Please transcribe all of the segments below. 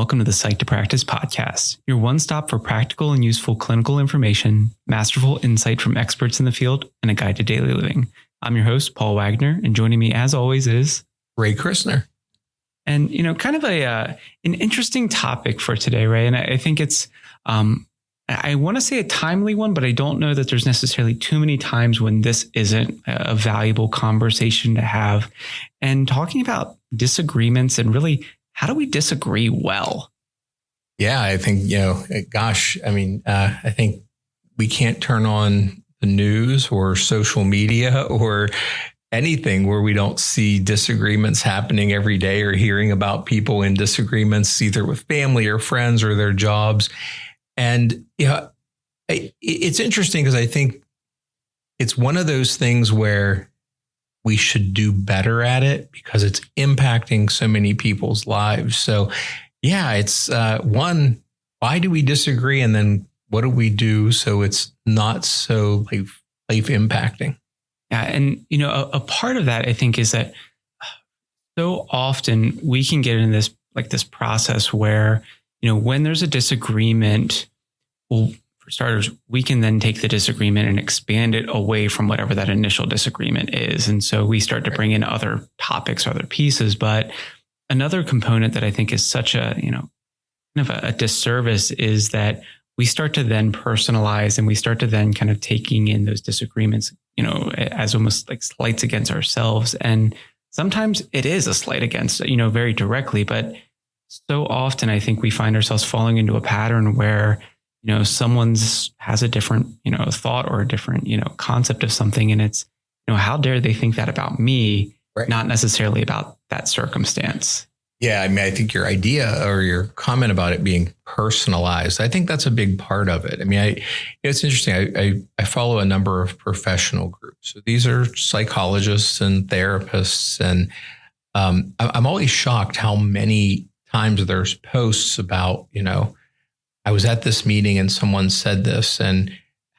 welcome to the Psyched to Practice podcast, your one stop for practical and useful clinical information, masterful insight from experts in the field, and a guide to daily living. I'm your host, Paul Wagner, and joining me as always is Ray Christner. And, kind of an interesting topic for today, Ray. And I think it's, I want to say a timely one, but I don't know that there's necessarily too many times when this isn't a valuable conversation to have. And talking about disagreements and really, how do we disagree well? Yeah, I think, I think we can't turn on the news or social media or anything where we don't see disagreements happening every day or hearing about people in disagreements, either with family or friends or their jobs. And, it's interesting because I think it's one of those things where we should do better at it because it's impacting so many people's lives. So, yeah, it's one, why do we disagree? And then what do we do so it's not so life impacting? Yeah. And, a part of that, I think, is that so often we can get in this process where, when there's a disagreement, well, for starters, we can then take the disagreement and expand it away from whatever that initial disagreement is. And so we start to bring in other topics, other pieces. But another component that I think is such a, kind of a disservice is that we start to then personalize and we start to then kind of taking in those disagreements, as almost like slights against ourselves. And sometimes it is a slight against, very directly, but so often I think we find ourselves falling into a pattern where someone's has a different, thought or a different, concept of something. And it's, how dare they think that about me, right? Not necessarily about that circumstance. Yeah. I mean, I think your idea or your comment about it being personalized, I think that's a big part of it. I mean, it's interesting. I follow a number of professional groups. So these are psychologists and therapists. And I'm always shocked how many times there's posts about, I was at this meeting and someone said this, and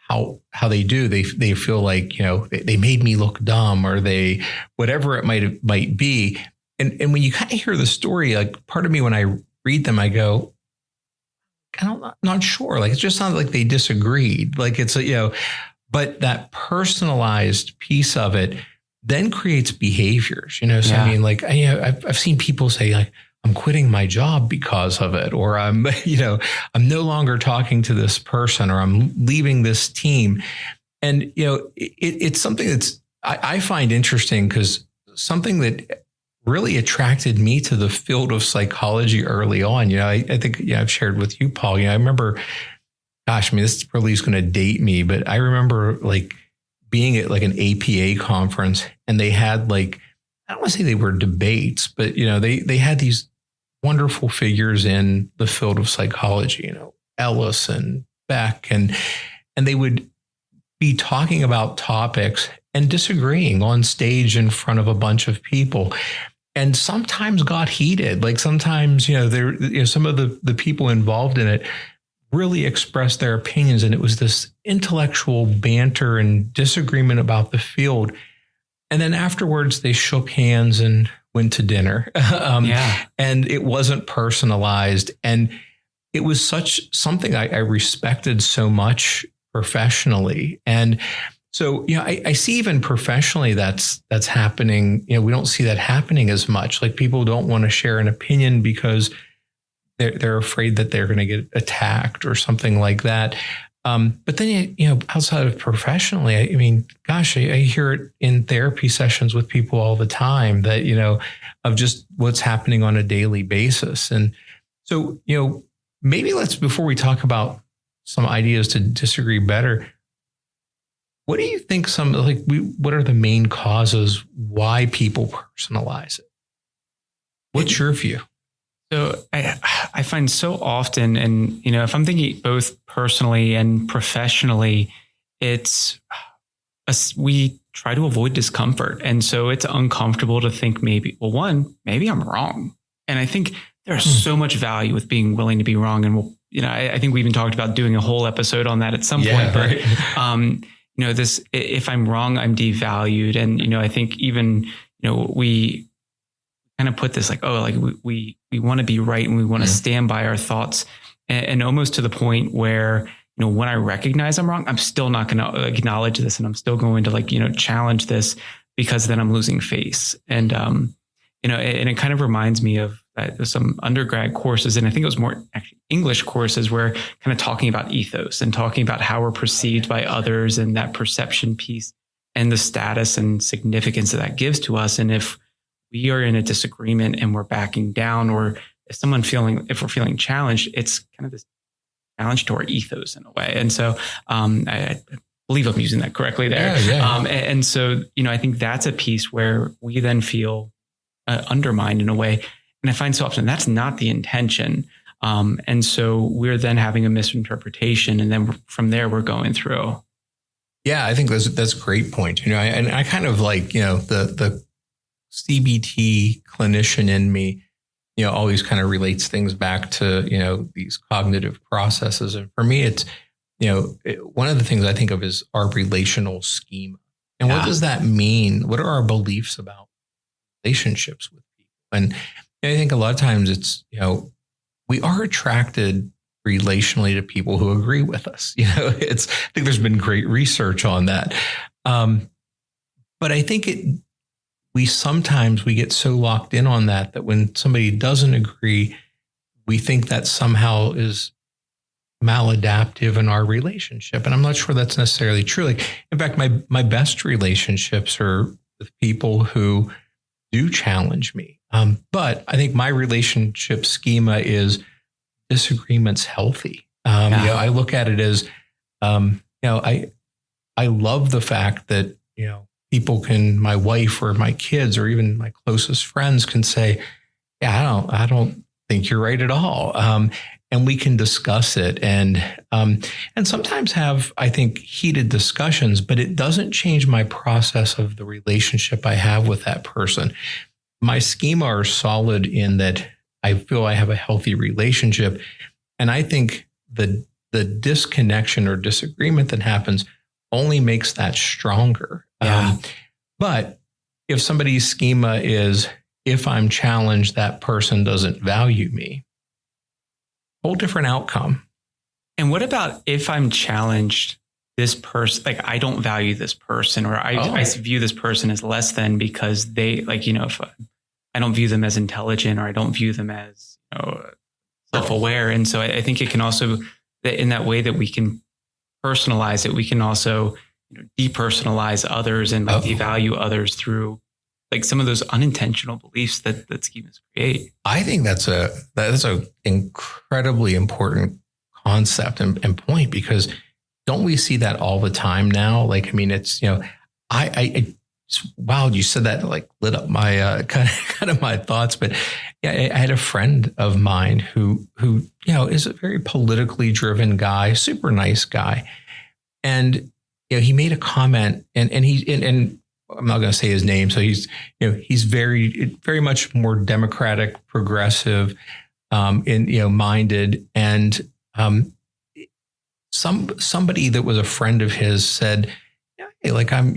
how they feel like, they made me look dumb, or they, whatever it might be. And when you kind of hear the story, like part of me, when I read them, I go, I'm not sure. Like, it just sounds like they disagreed. Like it's, but that personalized piece of it then creates behaviors, So, yeah. I mean, like, I've seen people say like, I'm quitting my job because of it, or I'm no longer talking to this person, or I'm leaving this team. And, it's something that's, I find interesting because something that really attracted me to the field of psychology early on. I think, I've shared with you, Paul, I remember, this probably is going to date me, but I remember like being at like an APA conference, and they had like, I don't want to say they were debates, but, they had these wonderful figures in the field of psychology, Ellis and Beck, and they would be talking about topics and disagreeing on stage in front of a bunch of people. And sometimes got heated. Like sometimes, some of the people involved in it really expressed their opinions. And it was this intellectual banter and disagreement about the field. And then afterwards, they shook hands and went to dinner. And it wasn't personalized. And it was something I respected so much professionally. And so, I see even professionally that's happening. We don't see that happening as much. Like people don't want to share an opinion because they're afraid that they're going to get attacked or something like that. But then, outside of professionally, I hear it in therapy sessions with people all the time that, of just what's happening on a daily basis. And so, maybe before we talk about some ideas to disagree better, what do you think what are the main causes why people personalize it? What's your view? So I find so often, and, if I'm thinking both personally and professionally, we try to avoid discomfort. And so it's uncomfortable to think maybe I'm wrong. And I think there's so much value with being willing to be wrong. And I think we even talked about doing a whole episode on that at some point, but, if I'm wrong, I'm devalued. And, I think even, we kind of put this like, oh, like we want to be right and we want to stand by our thoughts, and almost to the point where, when I recognize I'm wrong, I'm still not going to acknowledge this, and I'm still going to like, challenge this, because then I'm losing face. And, and it kind of reminds me of some undergrad courses, and I think it was more actually English courses, where kind of talking about ethos and talking about how we're perceived by others, and that perception piece and the status and significance that gives to us. And if we are in a disagreement and we're backing down, or if we're feeling challenged, it's kind of this challenge to our ethos in a way. And so I believe I'm using that correctly there. Yeah. And so, I think that's a piece where we then feel undermined in a way. And I find so often that's not the intention. And so we're then having a misinterpretation. And then from there, we're going through. Yeah, I think that's a great point. And I kind of like, the CBT clinician in me, always kind of relates things back to, these cognitive processes. And for me, it's, one of the things I think of is our relational schema. And what does that mean? What are our beliefs about relationships with people? And I think a lot of times it's, we are attracted relationally to people who agree with us. I think there's been great research on that. But I think we sometimes get so locked in on that when somebody doesn't agree, we think that somehow is maladaptive in our relationship. And I'm not sure that's necessarily true. Like, in fact, my best relationships are with people who do challenge me. But I think my relationship schema is disagreements healthy. I look at it as, I love the fact that, people can, my wife or my kids or even my closest friends can say, yeah, I don't think you're right at all. And we can discuss it and sometimes have, I think, heated discussions, but it doesn't change my process of the relationship I have with that person. My schema are solid in that I feel I have a healthy relationship. And I think the disconnection or disagreement that happens only makes that stronger. Yeah. But if somebody's schema is, if I'm challenged, that person doesn't value me, whole different outcome. And what about if I'm challenged, this person, like I don't value this person, or I view this person as less than because they, like, if I don't view them as intelligent, or I don't view them as self-aware. And so I think it can also, in that way that we can personalize it, we can also depersonalize others and like devalue others through like some of those unintentional beliefs that schemas create. I think that's a incredibly important concept and point, because don't we see that all the time now? Like, I mean, it's, wow, you said that, like, lit up my kind of my thoughts. But yeah, I had a friend of mine who is a very politically driven guy, super nice guy, and he made a comment, and I'm not going to say his name. So he's very, very much more democratic, progressive, minded, and somebody that was a friend of his said, hey, like, I'm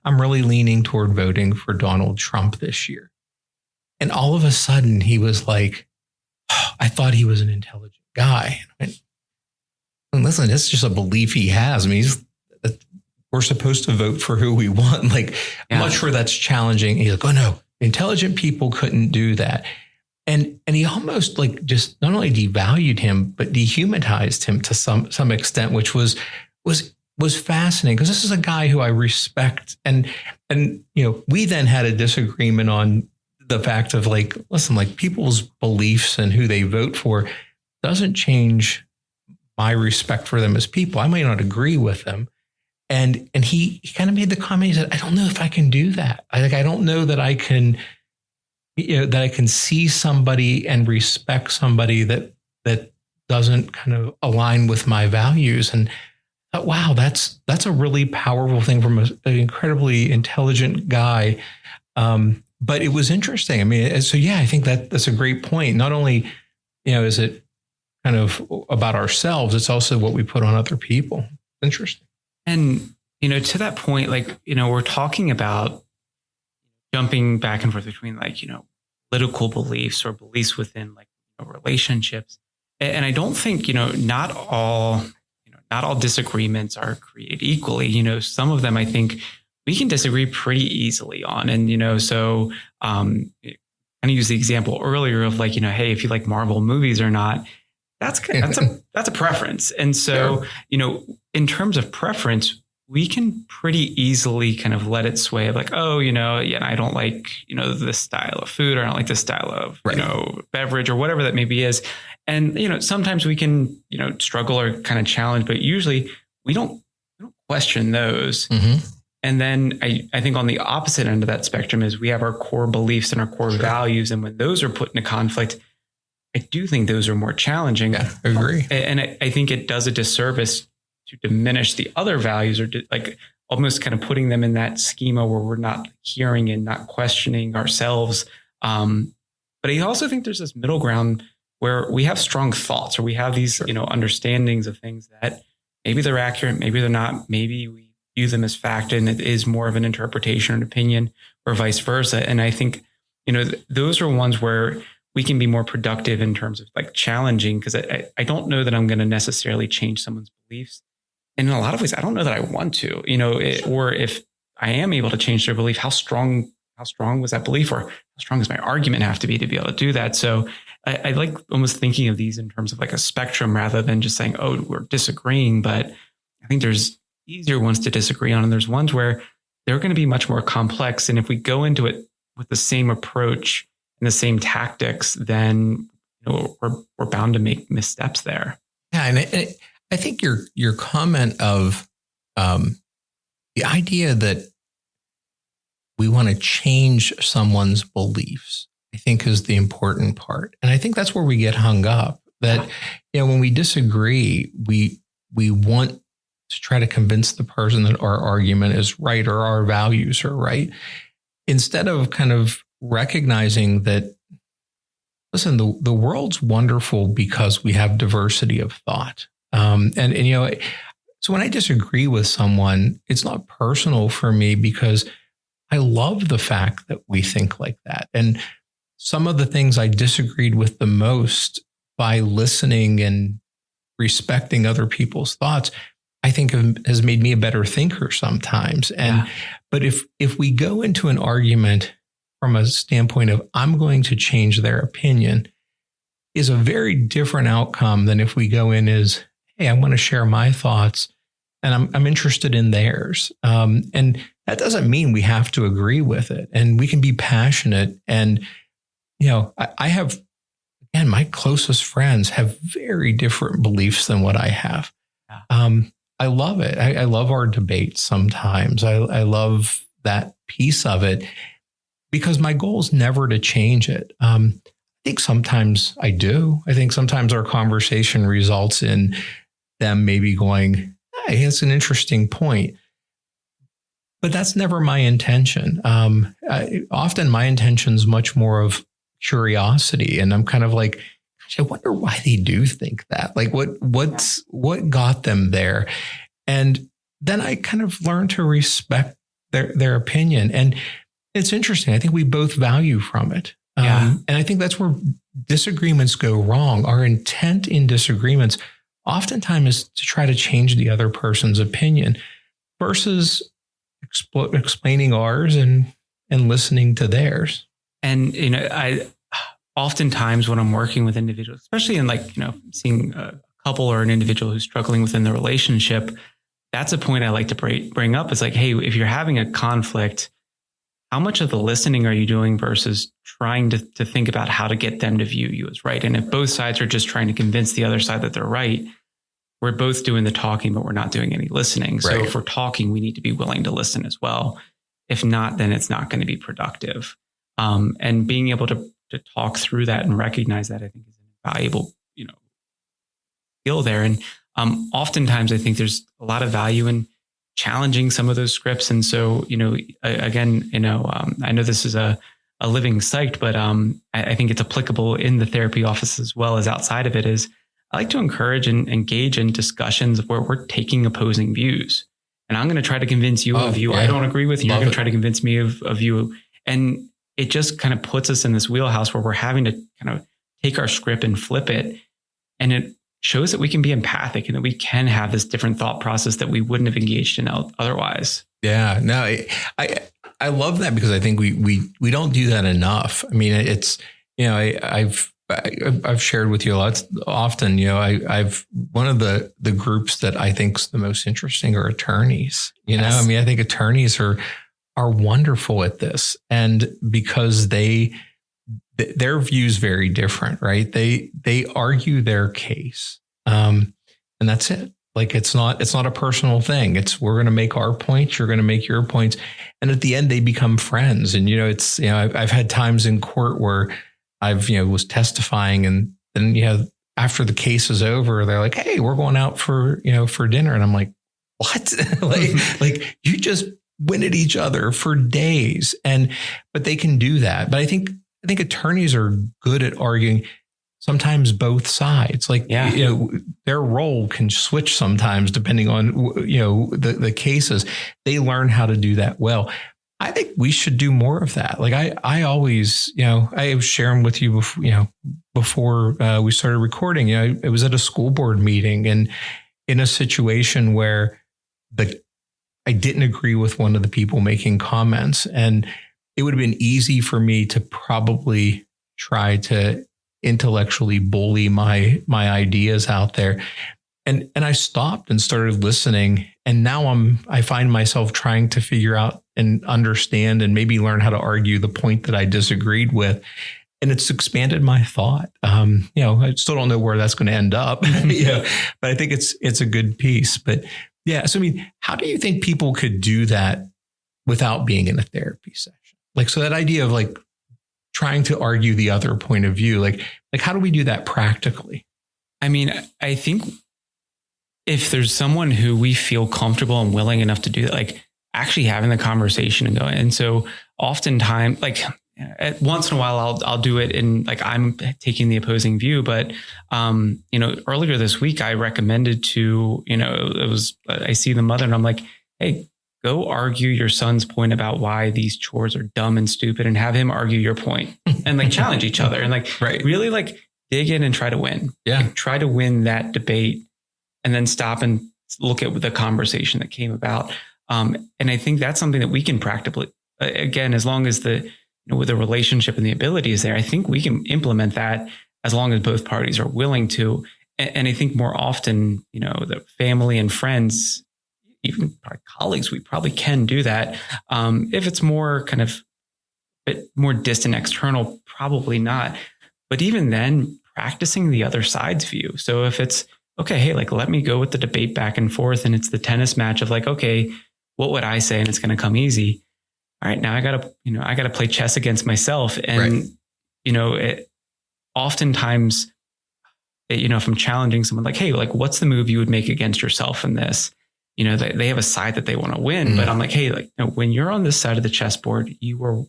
really leaning toward voting for Donald Trump this year. And all of a sudden he was like, oh, I thought he was an intelligent guy. And listen, it's just a belief he has. I mean, we're supposed to vote for who we want. Like, I'm not sure that's challenging. He's like, oh no, intelligent people couldn't do that. And he almost like just not only devalued him, but dehumanized him to some extent, which was fascinating, because this is a guy who I respect. And we then had a disagreement on the fact of, like, listen, like, people's beliefs and who they vote for doesn't change my respect for them as people. I might not agree with them. And he kind of made the comment, he said, I don't know if I can do that. I don't know that I can, that I can see somebody and respect somebody that doesn't kind of align with my values. And I thought, wow, that's a really powerful thing from an incredibly intelligent guy. But it was interesting. I mean, so yeah, I think that's a great point. Not only, is it kind of about ourselves, it's also what we put on other people. Interesting. And, to that point, like, we're talking about jumping back and forth between, like, political beliefs or beliefs within like relationships. And I don't think, not all disagreements are created equally. Some of them I think we can disagree pretty easily on. And, so kind of use the example earlier of like, hey, if you like Marvel movies or not, that's a preference. And so, in terms of preference, we can pretty easily kind of let it sway of like, oh, I don't like, this style of food, or I don't like this style of, beverage or whatever that maybe is. And, sometimes we can, struggle or kind of challenge, but usually we don't question those. Mm-hmm. And then I think on the opposite end of that spectrum is we have our core beliefs and our core values. And when those are put into conflict, I do think those are more challenging. Yeah, I agree. And I think it does a disservice to diminish the other values, or like almost kind of putting them in that schema where we're not hearing and not questioning ourselves. But I also think there's this middle ground where we have strong thoughts, or we have these, understandings of things that maybe they're accurate, maybe they're not, maybe we view them as fact and it is more of an interpretation or an opinion, or vice versa. And I think, those are ones where we can be more productive in terms of like challenging, because I don't know that I'm going to necessarily change someone's beliefs. And in a lot of ways, I don't know that I want to, or if I am able to change their belief, how strong was that belief, or how strong does my argument have to be able to do that? So I like almost thinking of these in terms of like a spectrum rather than just saying, oh, we're disagreeing. But I think there's easier ones to disagree on. And there's ones where they're going to be much more complex. And if we go into it with the same approach and the same tactics, then we're bound to make missteps there. Yeah. And I think your comment of the idea that we want to change someone's beliefs, I think is the important part. And I think that's where we get hung up, that, when we disagree, we want to try to convince the person that our argument is right or our values are right, instead of kind of recognizing that, listen, the world's wonderful because we have diversity of thought. So when I disagree with someone, it's not personal for me, because I love the fact that we think like that. And some of the things I disagreed with the most, by listening and respecting other people's thoughts, I think has made me a better thinker sometimes. But if we go into an argument from a standpoint of I'm going to change their opinion, is a very different outcome than if we go in as, hey, I want to share my thoughts and I'm interested in theirs. And that doesn't mean we have to agree with it, and we can be passionate. And, I have, again, my closest friends have very different beliefs than what I have. Yeah. I love it. I love our debates sometimes. I love that piece of it, because my goal is never to change it. I think sometimes I do. I think sometimes our conversation results in them maybe going, hey, that's an interesting point. But that's never my intention. Often my intention is much more of curiosity. And I'm kind of like, gosh, I wonder why they do think that. Like what got them there? And then I kind of learn to respect their opinion. And it's interesting. I think we both value from it. And I think that's where disagreements go wrong. Our intent in disagreements oftentimes is to try to change the other person's opinion versus explaining ours and listening to theirs. And, I oftentimes when I'm working with individuals, especially in like, seeing a couple or an individual who's struggling within the relationship, that's a point I like to bring up. It's like, hey, if you're having a conflict, how much of the listening are you doing versus trying to think about how to get them to view you as right? And if both sides are just trying to convince the other side that they're right, we're both doing the talking, but we're not doing any listening. So if we're talking, we need to be willing to listen as well. If not, then it's not going to be productive. And being able to talk through that and recognize that, I think, is a valuable, skill there. And oftentimes, I think there's a lot of value in challenging some of those scripts. And so, again, I know this is a living Psyched, but I think it's applicable in the therapy office as well as outside of it. Is I like to encourage and engage in discussions where we're taking opposing views. And I'm going to try to convince you of a view I don't agree with. And you're going to try to convince me of you. And, it just kind of puts us in this wheelhouse where we're having to kind of take our script and flip it. And it shows that we can be empathic and that we can have this different thought process that we wouldn't have engaged in otherwise. Yeah, no, I love that because I think we don't do that enough. I mean, it's, I've shared with you a lot often, I've one of the groups that I think is the most interesting are attorneys. Yes. I mean, I think attorneys are wonderful at this, and because their views very different, right? They argue their case, and that's it. Like it's not a personal thing. It's we're going to make our points, you're going to make your points, and at the end they become friends. And I've had times in court where I've was testifying, and then after the case is over, they're like, "Hey, we're going out for dinner," and I'm like, "What?" like you just went at each other for days, but they can do that. But I think attorneys are good at arguing sometimes both sides. Like, their role can switch sometimes depending on, the cases. They learn how to do that well. I think we should do more of that. Like I always, I was sharing with you before we started recording, it was at a school board meeting and in a situation where I didn't agree with one of the people making comments, and it would have been easy for me to probably try to intellectually bully my ideas out there. And I stopped and started listening. And now I find myself trying to figure out and understand and maybe learn how to argue the point that I disagreed with. And it's expanded my thought. I still don't know where that's going to end up, but I think it's a good piece. But yeah, so I mean, how do you think people could do that without being in a therapy session? Like, so that idea of like trying to argue the other point of view, like how do we do that practically? I mean, I think if there's someone who we feel comfortable and willing enough to do that, like actually having the conversation and going. And so oftentimes, like once in a while, I'll do it and like I'm taking the opposing view. But, earlier this week, I recommended to, I see the mother and I'm like, hey, go argue your son's point about why these chores are dumb and stupid and have him argue your point and like challenge each other and like really like dig in and try to win. Yeah. Like, try to win that debate and then stop and look at the conversation that came about. And I think that's something that we can practically, again, as long as with the relationship and the ability is there, I think we can implement that as long as both parties are willing to. And I think more often, the family and friends, even our colleagues, we probably can do that. If it's more kind of a bit more distant external, probably not. But even then, practicing the other side's view. So if it's, okay, hey, like, let me go with the debate back and forth. And it's the tennis match of like, okay, what would I say? And it's going to come easy. All right, now I gotta play chess against myself. And, oftentimes, if I'm challenging someone like, hey, like, what's the move you would make against yourself in this? They have a side that they want to win, but I'm like, hey, like, when you're on this side of the chessboard, you are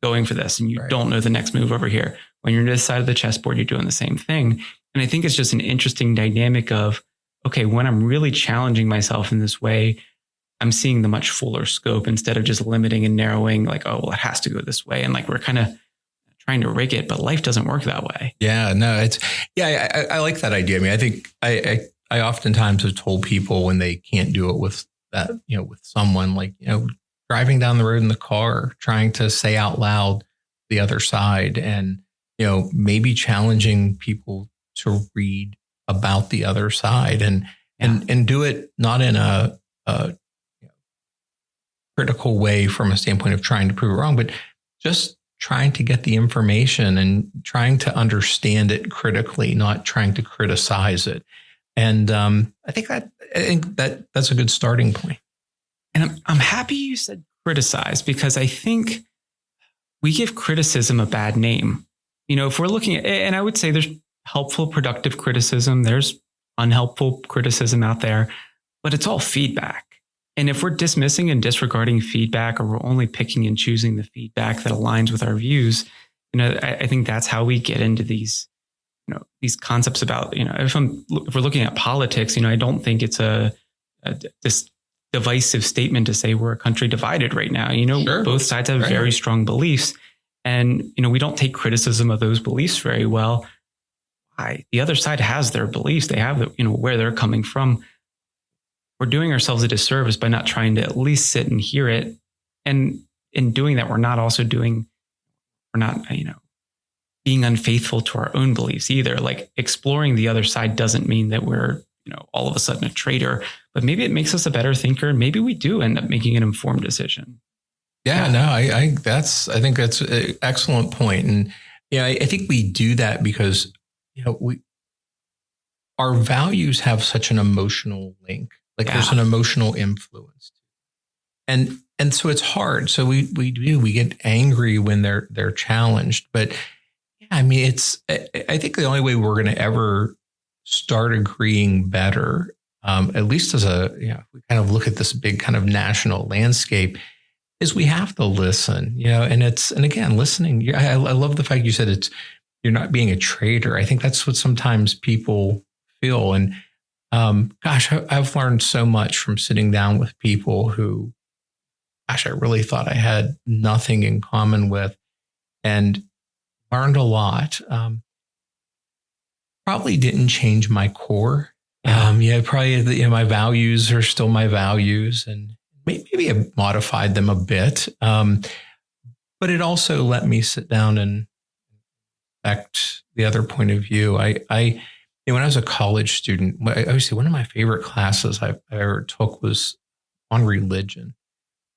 going for this and you don't know the next move over here. When you're on this side of the chessboard, you're doing the same thing. And I think it's just an interesting dynamic of, okay, when I'm really challenging myself in this way, I'm seeing the much fuller scope instead of just limiting and narrowing like, oh, well, it has to go this way. And like, we're kind of trying to rig it, but life doesn't work that way. Yeah, no, I like that idea. I mean, I think I oftentimes have told people when they can't do it with that, with someone like, driving down the road in the car, trying to say out loud the other side and, maybe challenging people to read about the other side and do it not in a critical way from a standpoint of trying to prove it wrong, but just trying to get the information and trying to understand it critically, not trying to criticize it. And I think that's a good starting point. And I'm happy you said criticize, because I think we give criticism a bad name. If we're looking at, and I would say there's helpful, productive criticism, there's unhelpful criticism out there, but it's all feedback. And if we're dismissing and disregarding feedback, or we're only picking and choosing the feedback that aligns with our views, I think that's how we get into these concepts about, if we're looking at politics, I don't think it's this divisive statement to say we're a country divided right now. Sure. Both sides have very strong beliefs. And, we don't take criticism of those beliefs very well. The other side has their beliefs. They have, where they're coming from. We're doing ourselves a disservice by not trying to at least sit and hear it. And in doing that, we're not being unfaithful to our own beliefs either. Like exploring the other side doesn't mean that we're, all of a sudden a traitor, but maybe it makes us a better thinker. And maybe we do end up making an informed decision. Yeah, no, I think that's an excellent point. And, I think we do that because, our values have such an emotional link. Like there's an emotional influence. And so it's hard. So we get angry when they're challenged. But yeah, I mean, I think the only way we're going to ever start agreeing better, at least as we kind of look at this big kind of national landscape, is we have to listen, and again, listening. I love the fact you said you're not being a traitor. I think that's what sometimes people feel. And I've learned so much from sitting down with people who, I really thought I had nothing in common with, and learned a lot. Probably didn't change my core. Probably my values are still my values, and maybe I modified them a bit. But it also let me sit down and respect the other point of view. When I was a college student, obviously one of my favorite classes I ever took was on religion.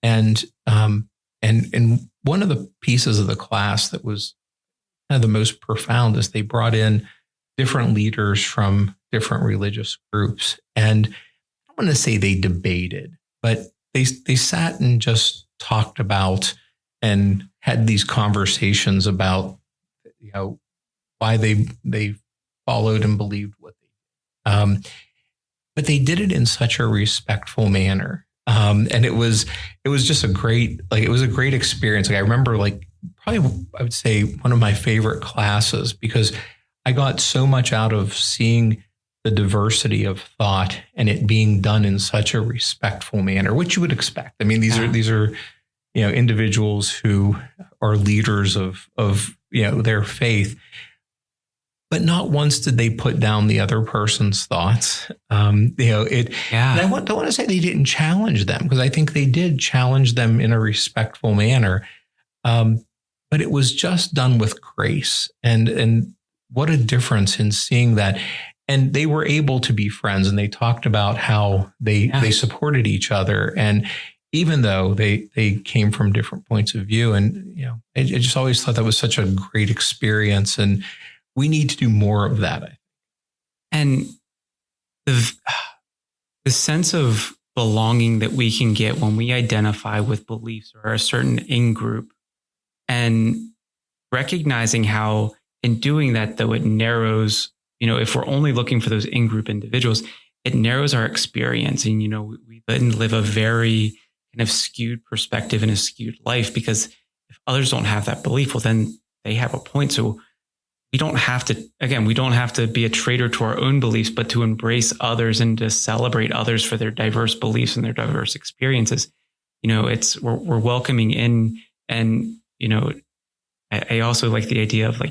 And one of the pieces of the class that was kind of the most profound is they brought in different leaders from different religious groups. And I don't want to say they debated, but they sat and just talked about and had these conversations about, why they followed and believed what they did. But they did it in such a respectful manner. And it was just a great experience. Like I remember probably I would say one of my favorite classes, because I got so much out of seeing the diversity of thought and it being done in such a respectful manner, which you would expect. I mean, these are individuals who are leaders of their faith, but not once did they put down the other person's thoughts. And I don't want to say they didn't challenge them, because I think they did challenge them in a respectful manner. But it was just done with grace, and what a difference in seeing that. And they were able to be friends, and they talked about how they supported each other. And even though they came from different points of view, and, I just always thought that was such a great experience, and we need to do more of that. And the sense of belonging that we can get when we identify with beliefs or a certain in-group, and recognizing how in doing that, though, it narrows, if we're only looking for those in-group individuals, it narrows our experience. And, we then live a very kind of skewed perspective and a skewed life, because if others don't have that belief, well, then they have a point. So we don't have to be a traitor to our own beliefs, but to embrace others and to celebrate others for their diverse beliefs and their diverse experiences. We're welcoming in, and, I also like the idea of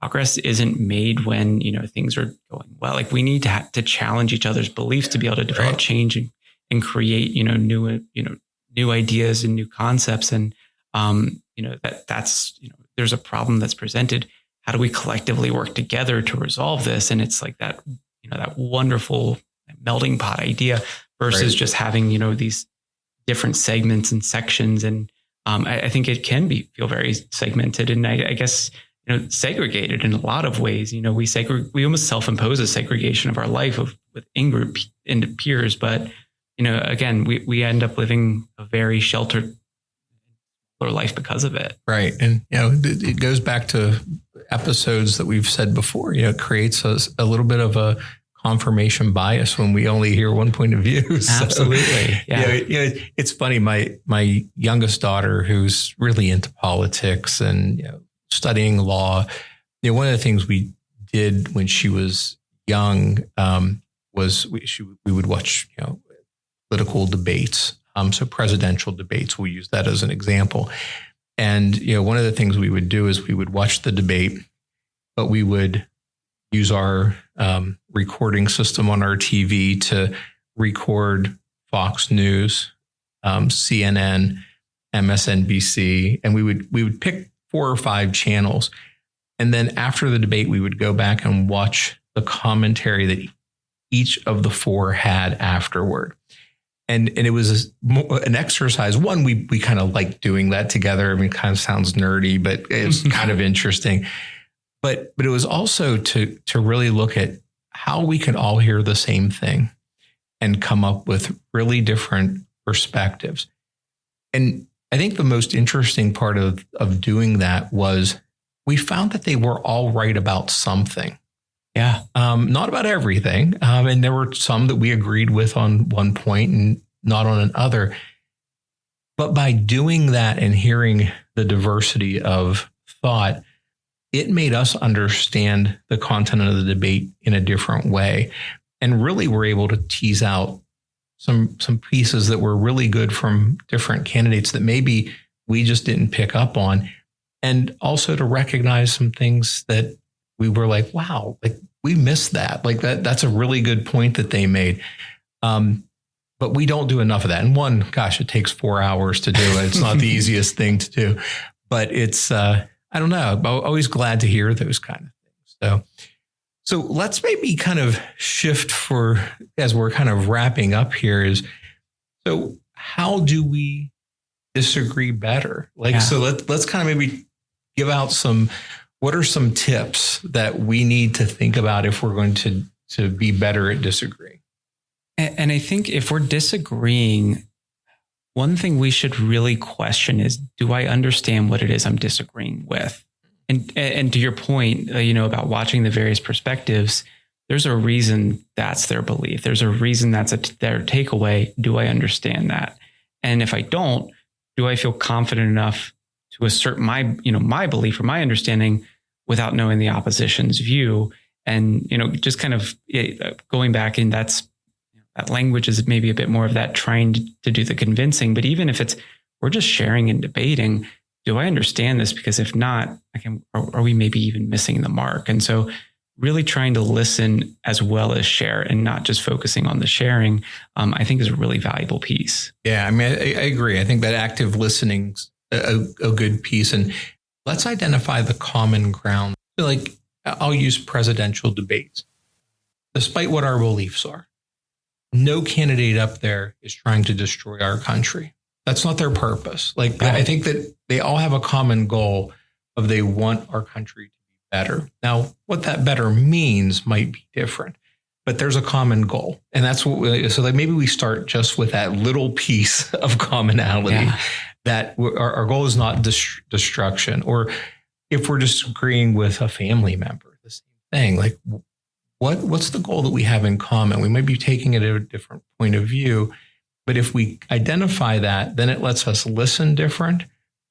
progress isn't made when, things are going well. Like we need to challenge each other's beliefs to be able to develop change and create, new ideas and new concepts. And, that's there's a problem that's presented. How do we collectively work together to resolve this? And it's like that, that wonderful melting pot idea versus just having, these different segments and sections. And I think it can feel very segmented, and I guess, segregated in a lot of ways. We almost self-impose a segregation of our life with in-group into peers. But, again, we end up living a very sheltered life because of it. Right. And, it goes back to episodes that we've said before, it creates a little bit of a confirmation bias when we only hear one point of view. So, absolutely. Yeah. It's funny. My youngest daughter, who's really into politics and, studying law, one of the things we did when she was young was we would watch, political debates. So presidential debates, we'll use that as an example. And, one of the things we would do is we would watch the debate, but we would use our recording system on our TV to record Fox News, CNN, MSNBC, and we would pick 4 or 5 channels. And then after the debate, we would go back and watch the commentary that each of the 4 had afterward. And it was an exercise. One, we kind of like doing that together. I mean, it kind of sounds nerdy, but it's kind of interesting. But it was also to really look at how we could all hear the same thing and come up with really different perspectives. And I think the most interesting part of doing that was we found that they were all right about something. Yeah. Not about everything. And there were some that we agreed with on one point and not on another. But by doing that and hearing the diversity of thought, it made us understand the content of the debate in a different way. And really were able to tease out some pieces that were really good from different candidates that maybe we just didn't pick up on. And also to recognize some things that we were like, wow, like we missed that. Like that's a really good point that they made. But we don't do enough of that. And one, gosh, it takes 4 hours to do it. It's not the easiest thing to do, but it's, I don't know. I'm always glad to hear those kind of things. So let's maybe kind of shift as we're kind of wrapping up here so how do we disagree better? So let's kind of maybe give out what are some tips that we need to think about if we're going to be better at disagreeing? And I think if we're disagreeing, one thing we should really question is, do I understand what it is I'm disagreeing with? And to your point, about watching the various perspectives, there's a reason that's their belief. There's a reason that's their takeaway. Do I understand that? And if I don't, do I feel confident enough to assert my belief or my understanding without knowing the opposition's view? And, just kind of going back in, that language is maybe a bit more of that trying to do the convincing. But even if we're just sharing and debating, do I understand this? Because if not, are we maybe even missing the mark? And so really trying to listen as well as share and not just focusing on the sharing, I think is a really valuable piece. Yeah, I mean, I agree. I think that active listening's a good piece. And let's identify the common ground. Like I'll use presidential debates. Despite what our beliefs are, no candidate up there is trying to destroy our country. That's not their purpose. Like, I think that they all have a common goal of they want our country to be better. Now, what that better means might be different, but there's a common goal. And that's so maybe we start just with that little piece of commonality that our goal is not destruction. Or if we're disagreeing with a family member, the same thing. Like, what's the goal that we have in common? We might be taking it at a different point of view. But if we identify that, then it lets us listen different,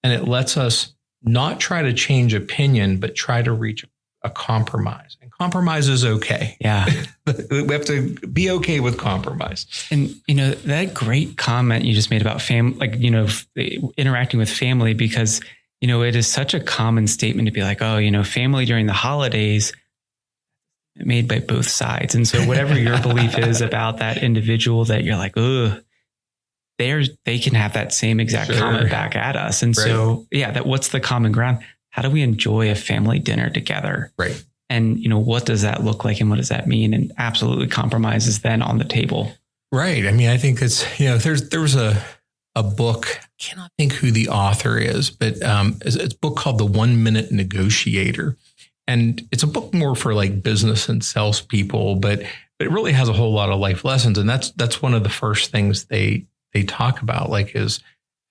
and it lets us not try to change opinion, but try to reach a compromise. And compromise is okay. Yeah. We have to be okay with compromise. And, that great comment you just made about interacting with family, because, it is such a common statement to be like, oh, family during the holidays, made by both sides. And so whatever your belief is about that individual that you're like, ugh, they can have that same exact comment back at us. And so, what's the common ground? How do we enjoy a family dinner together? Right. And, what does that look like? And what does that mean? And absolutely compromise is then on the table. Right. I mean, I think it's, there was a book, I cannot think who the author is, but it's a book called The 1 Minute Negotiator. And it's a book more for like business and salespeople, but it really has a whole lot of life lessons. And that's one of the first things they talk about, like, is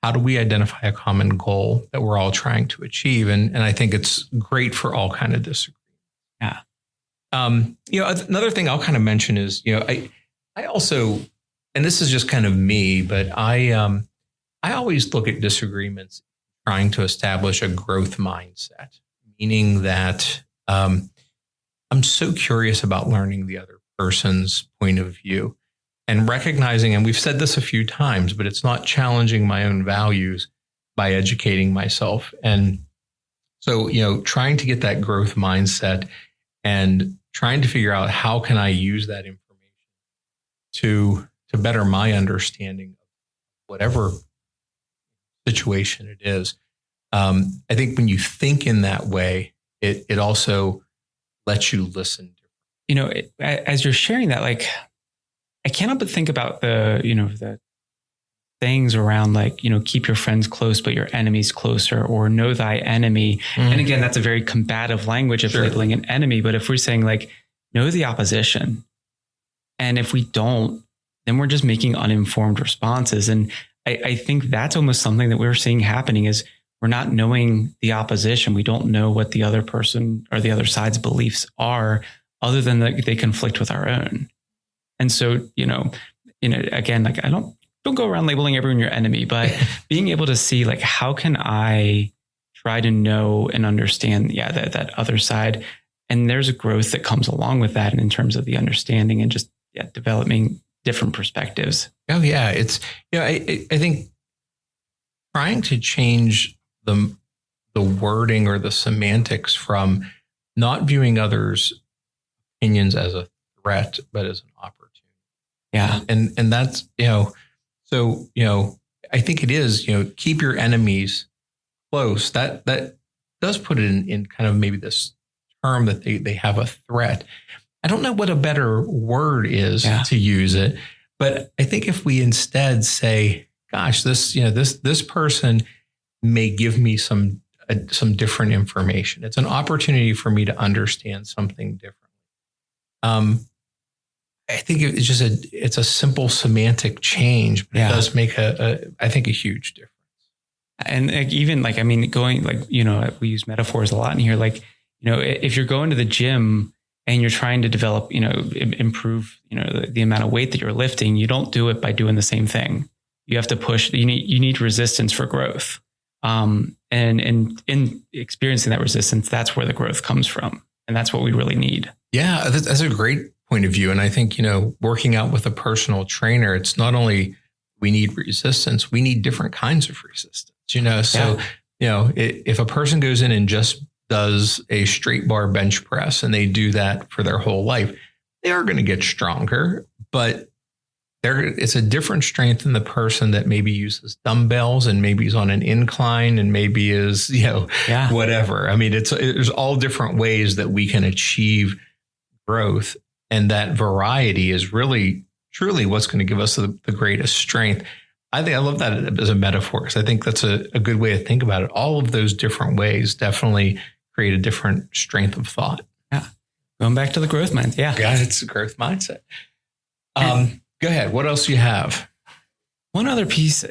how do we identify a common goal that we're all trying to achieve? And I think it's great for all kind of disagreement. Yeah. Another thing I'll kind of mention is, I also, and this is just kind of me, but I always look at disagreements trying to establish a growth mindset, meaning that I'm so curious about learning the other person's point of view and recognizing, and we've said this a few times, but it's not challenging my own values, by educating myself. And so, trying to get that growth mindset and trying to figure out how can I use that information to better my understanding of whatever situation it is. I think when you think in that way, it also lets you listen. As you're sharing that, like, I can't help but think about the things around, like, keep your friends close, but your enemies closer, or know thy enemy. And again, that's a very combative language of labeling an enemy. But if we're saying, like, know the opposition, and if we don't, then we're just making uninformed responses. And I think that's almost something that we're seeing happening is we're not knowing the opposition. We don't know what the other person or the other side's beliefs are, other than that they conflict with our own. And so, again, like, I don't go around labeling everyone your enemy, but being able to see, like, how can I try to know and understand, that other side. And there's a growth that comes along with that. And in terms of the understanding and just developing different perspectives. Oh yeah. It's, I think trying to change the wording or the semantics from not viewing others' opinions as a threat, but as an opportunity. Yeah. And that's, so, I think it is, keep your enemies close. That does put it in kind of maybe this term that they have a threat. I don't know what a better word is to use it, but I think if we instead say, gosh, this person may give me some different information. It's an opportunity for me to understand something different. I think it's a simple semantic change, but it does make I think a huge difference. And going, like, we use metaphors a lot in here. Like, if you're going to the gym and you're trying to develop, improve, the amount of weight that you're lifting, you don't do it by doing the same thing. You have to push. You need resistance for growth. And in experiencing that resistance, that's where the growth comes from. And that's what we really need. Yeah, that's a great point of view. And I think, working out with a personal trainer, it's not only we need resistance, we need different kinds of resistance, So, if a person goes in and just does a straight bar bench press and they do that for their whole life, they are going to get stronger, but it's a different strength than the person that maybe uses dumbbells and maybe is on an incline and maybe is, whatever. I mean, there's all different ways that we can achieve growth. And that variety is really, truly what's going to give us the greatest strength. I love that as a metaphor, because I think that's a good way to think about it. All of those different ways definitely create a different strength of thought. Yeah. Going back to the growth mindset. Yeah, it's a growth mindset. Go ahead. What else do you have? One other piece,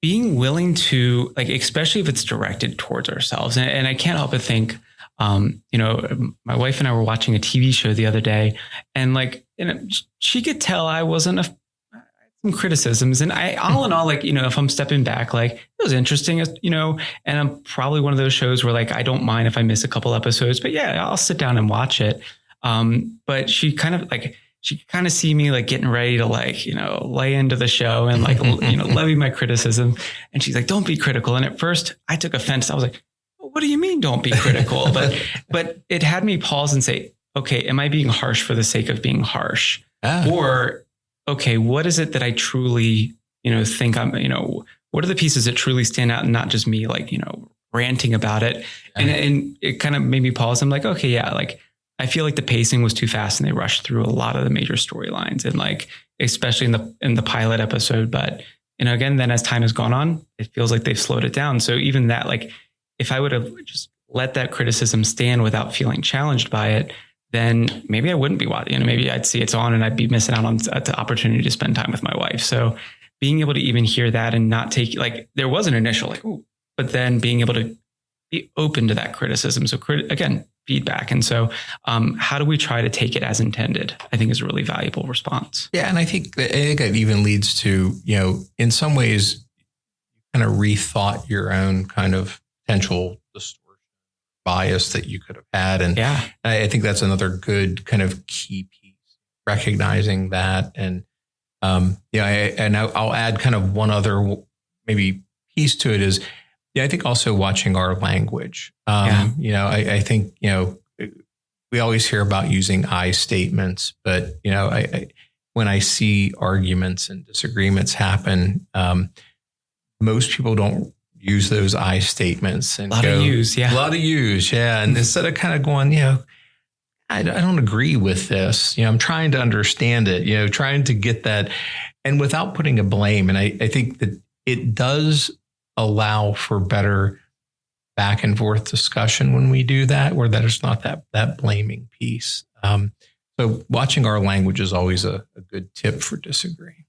being willing to, like, especially if it's directed towards ourselves. And I can't help but think, my wife and I were watching a TV show the other day, and, like, she could tell I wasn't some criticisms, and all in all, like, if I'm stepping back, like, it was interesting, and I'm probably one of those shows where, like, I don't mind if I miss a couple episodes, but I'll sit down and watch it. But she kind of see me, like, getting ready to, like, lay into the show and, like, levy my criticism. And she's like, don't be critical. And at first I took offense. I was like, what do you mean don't be critical? But it had me pause and say, okay, am I being harsh for the sake of being harsh? Or, okay, what is it that I truly, think I'm, what are the pieces that truly stand out, and not just me, like, ranting about it. And it kind of made me pause. I'm like, okay, like, I feel like the pacing was too fast and they rushed through a lot of the major storylines, and, like, especially in the pilot episode. But, again, then as time has gone on, it feels like they've slowed it down. So even that, like, if I would have just let that criticism stand without feeling challenged by it, then maybe I wouldn't be watching. Maybe I'd see it's on and I'd be missing out on the opportunity to spend time with my wife. So being able to even hear that and not take, like, there was an initial, like, ooh, but then being able to be open to that criticism. So again, feedback. And so how do we try to take it as intended? I think is a really valuable response. Yeah. And I think that even leads to, in some ways, kind of rethought your own kind of potential distortion, bias that you could have had. And I think that's another good kind of key piece, recognizing that. And, I'll add kind of one other maybe piece to it is, I think also watching our language. I think, we always hear about using I statements, but, when I see arguments and disagreements happen, most people don't use those I statements and a lot of use. Yeah. And instead of kind of going, I don't agree with this, I'm trying to understand it, trying to get that, and without putting a blame. And I think that it does allow for better back and forth discussion when we do that, where there's not that blaming piece. So watching our language is always a good tip for disagreeing.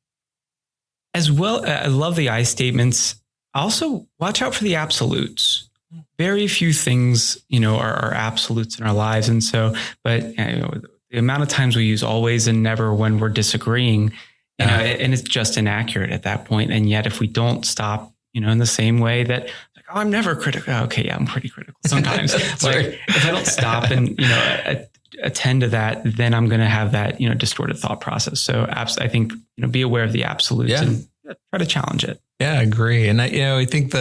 As well, I love the I statements. Also, watch out for the absolutes. Very few things, are absolutes in our lives. And so, but the amount of times we use always and never when we're disagreeing, and it's just inaccurate at that point. And yet if we don't stop, in the same way that like, I'm never critical. Okay. Yeah, I'm pretty critical sometimes. Right. If I don't stop and, attend to that, then I'm going to have that, distorted thought process. So I think, be aware of the absolutes and try to challenge it. Yeah, I agree. And I think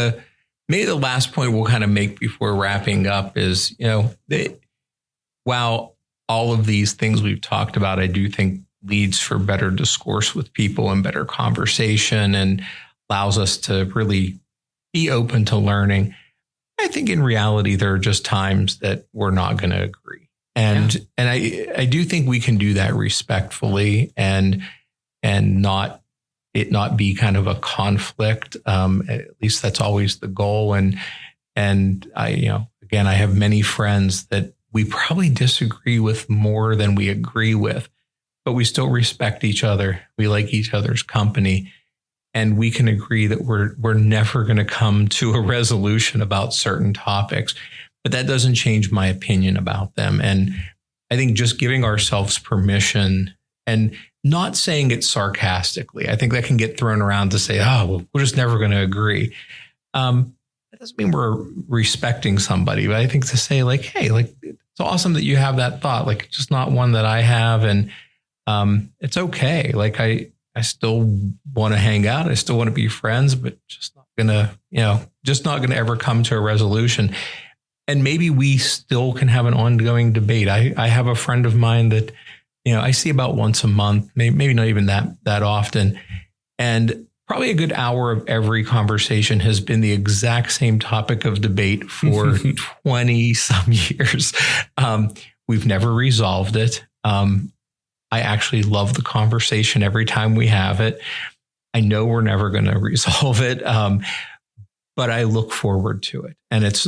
maybe the last point we'll kind of make before wrapping up is, while all of these things we've talked about, I do think leads for better discourse with people and better conversation and allows us to really be open to learning. I think in reality, there are just times that we're not going to agree. And I do think we can do that respectfully and not be kind of a conflict. At least that's always the goal. And I, again, I have many friends that we probably disagree with more than we agree with, but we still respect each other. We like each other's company, and we can agree that we're never going to come to a resolution about certain topics, but that doesn't change my opinion about them. And I think just giving ourselves permission and not saying it sarcastically. I think that can get thrown around to say, well, we're just never going to agree. That doesn't mean we're respecting somebody, but I think to say like, hey, like, it's awesome that you have that thought. Like, it's just not one that I have. And it's okay. Like, I still want to hang out. I still want to be friends, but just not going to ever come to a resolution. And maybe we still can have an ongoing debate. I have a friend of mine that, I see about once a month, maybe not even that often. And probably a good hour of every conversation has been the exact same topic of debate for 20 some years. We've never resolved it. I actually love the conversation every time we have it. I know we're never going to resolve it. But I look forward to it. And it's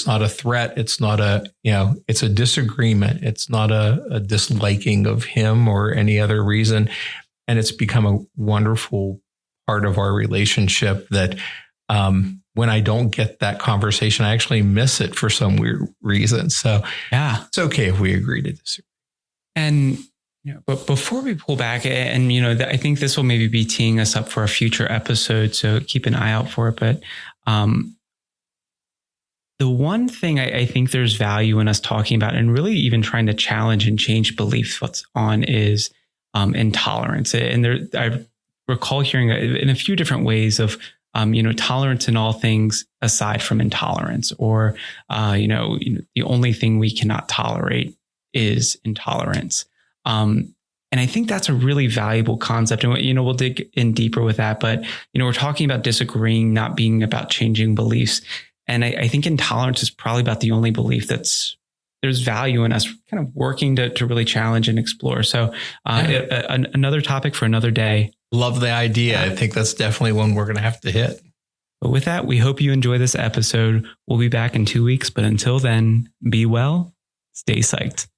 not a threat. It's not it's a disagreement. It's not a disliking of him or any other reason. And it's become a wonderful part of our relationship that when I don't get that conversation, I actually miss it for some weird reason. So it's okay if we agree to disagree. And, but before we pull back and, I think this will maybe be teeing us up for a future episode. So keep an eye out for it. But the one thing I think there's value in us talking about and really even trying to challenge and change beliefs what's on is intolerance. And I recall hearing in a few different ways of, tolerance in all things aside from intolerance, or, the only thing we cannot tolerate is intolerance. And I think that's a really valuable concept. And, we'll dig in deeper with that. But, we're talking about disagreeing, not being about changing beliefs. And I think intolerance is probably about the only belief there's value in us kind of working to really challenge and explore. So another topic for another day. Love the idea. I think that's definitely one we're going to have to hit. But with that, we hope you enjoy this episode. We'll be back in 2 weeks. But until then, be well, stay psyched.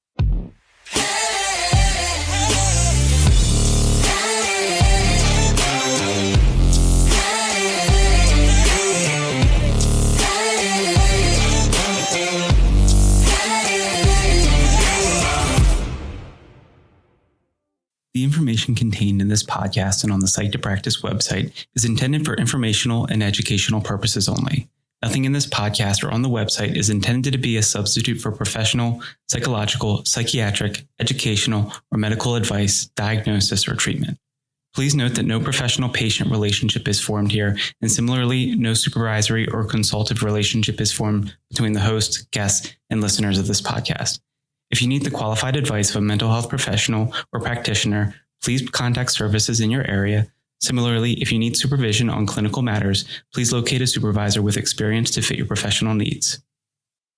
The information contained in this podcast and on the Psyched to Practice website is intended for informational and educational purposes only. Nothing in this podcast or on the website is intended to be a substitute for professional, psychological, psychiatric, educational, or medical advice, diagnosis, or treatment. Please note that no professional patient relationship is formed here, and similarly, no supervisory or consultative relationship is formed between the host, guests, and listeners of this podcast. If you need the qualified advice of a mental health professional or practitioner, please contact services in your area. Similarly, if you need supervision on clinical matters, please locate a supervisor with experience to fit your professional needs.